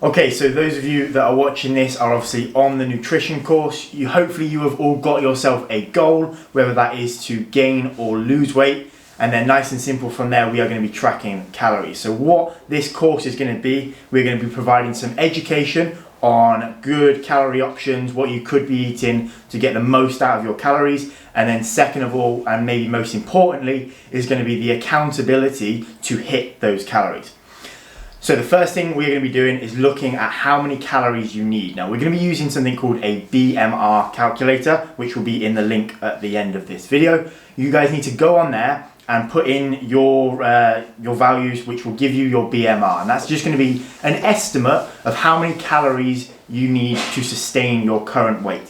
Okay, so those of you that are watching this are obviously on the nutrition course. Hopefully you have all got yourself a goal, whether that is to gain or lose weight. And then nice and simple from there, we are going to be tracking calories. So what this course is going to be, we're going to be providing some education on good calorie options, what you could be eating to get the most out of your calories. And then second of all, and maybe most importantly, is going to be the accountability to hit those calories. So the first thing we're going to be doing is looking at how many calories you need. Now we're going to be using something called a BMR calculator, which will be in the link at the end of this video. You guys need to go on there and put in your values, which will give you your BMR. And that's just going to be an estimate of how many calories you need to sustain your current weight.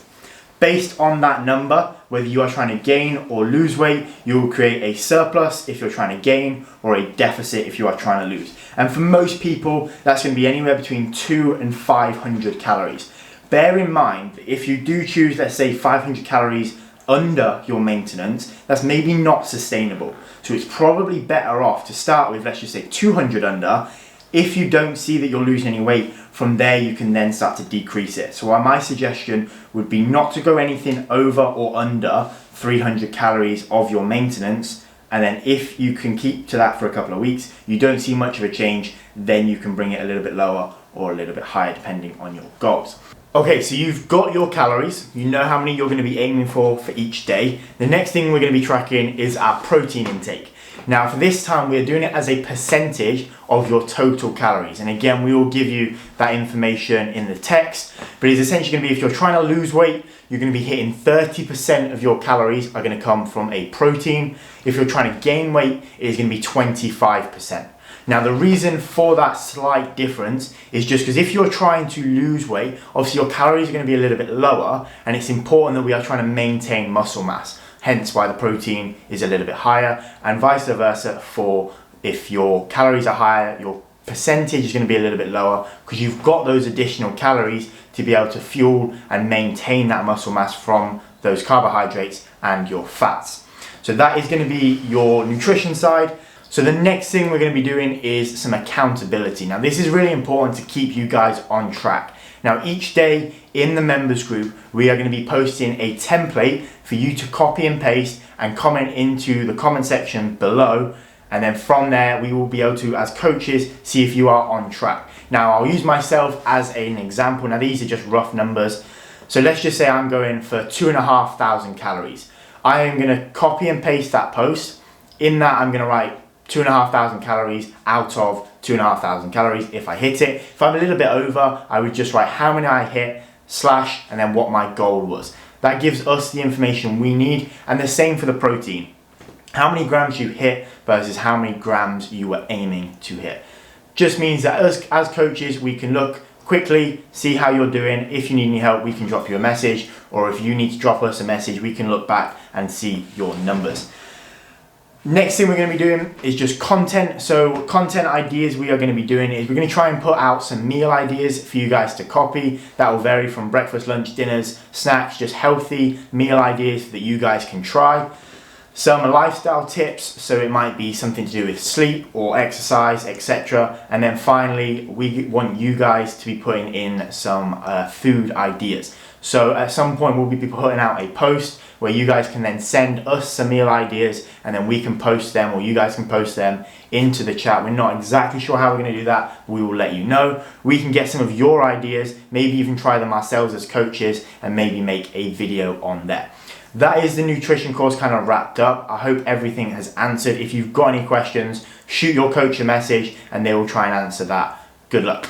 Based on that number, whether you are trying to gain or lose weight, you will create a surplus if you're trying to gain or a deficit if you are trying to lose. And for most people, that's going to be anywhere between 200 and 500 calories. Bear in mind that if you do choose, let's say 500 calories under your maintenance, that's maybe not sustainable. So it's probably better off to start with, let's just say 200 under. If you don't see that you're losing any weight, from there you can then start to decrease it. So my suggestion would be not to go anything over or under 300 calories of your maintenance. And then if you can keep to that for a couple of weeks, you don't see much of a change, then you can bring it a little bit lower or a little bit higher depending on your goals. Okay, so you've got your calories, you know how many you're going to be aiming for each day. The next thing we're going to be tracking is our protein intake. Now for this time, we're doing it as a percentage of your total calories. And again, we will give you that information in the text, but it's essentially going to be if you're trying to lose weight, you're going to be hitting 30% of your calories are going to come from a protein. If you're trying to gain weight, it is going to be 25%. Now the reason for that slight difference is just because if you're trying to lose weight, obviously your calories are going to be a little bit lower, and it's important that we are trying to maintain muscle mass. Hence why the protein is a little bit higher, and vice versa for if your calories are higher, your percentage is going to be a little bit lower because you've got those additional calories to be able to fuel and maintain that muscle mass from those carbohydrates and your fats. So that is going to be your nutrition side. So the next thing we're going to be doing is some accountability. Now this is really important to keep you guys on track. Now each day in the members group, we are going to be posting a template for you to copy and paste and comment into the comment section below. And then from there, we will be able to, as coaches, see if you are on track. Now I'll use myself as an example. Now these are just rough numbers. So let's just say I'm going for 2,500 calories. I am going to copy and paste that post. In that, I'm going to write 2,500 calories out of 2,500 calories if I hit it. If I'm a little bit over, I would just write how many I hit, slash, and then what my goal was. That gives us the information we need, and the same for the protein. How many grams you hit versus how many grams you were aiming to hit. Just means that as coaches, we can look quickly, see how you're doing. If you need any help, we can drop you a message, or if you need to drop us a message, we can look back and see your numbers. Next thing we're going to be doing is just content. So content ideas we are going to be doing is we're going to try and put out some meal ideas for you guys to copy. That will vary from breakfast, lunch, dinners, snacks, just healthy meal ideas that you guys can try. Some lifestyle tips, so it might be something to do with sleep or exercise, etc. And then finally, we want you guys to be putting in some food ideas. So at some point we'll be putting out a post where you guys can then send us some meal ideas, and then we can post them, or you guys can post them into the chat. We're not exactly sure how we're going to do that, but we will let you know. We can get some of your ideas, maybe even try them ourselves as coaches, and maybe make a video on there. That is the nutrition course kind of wrapped up. I hope everything has answered. If you've got any questions, shoot your coach a message and they will try and answer that. Good luck.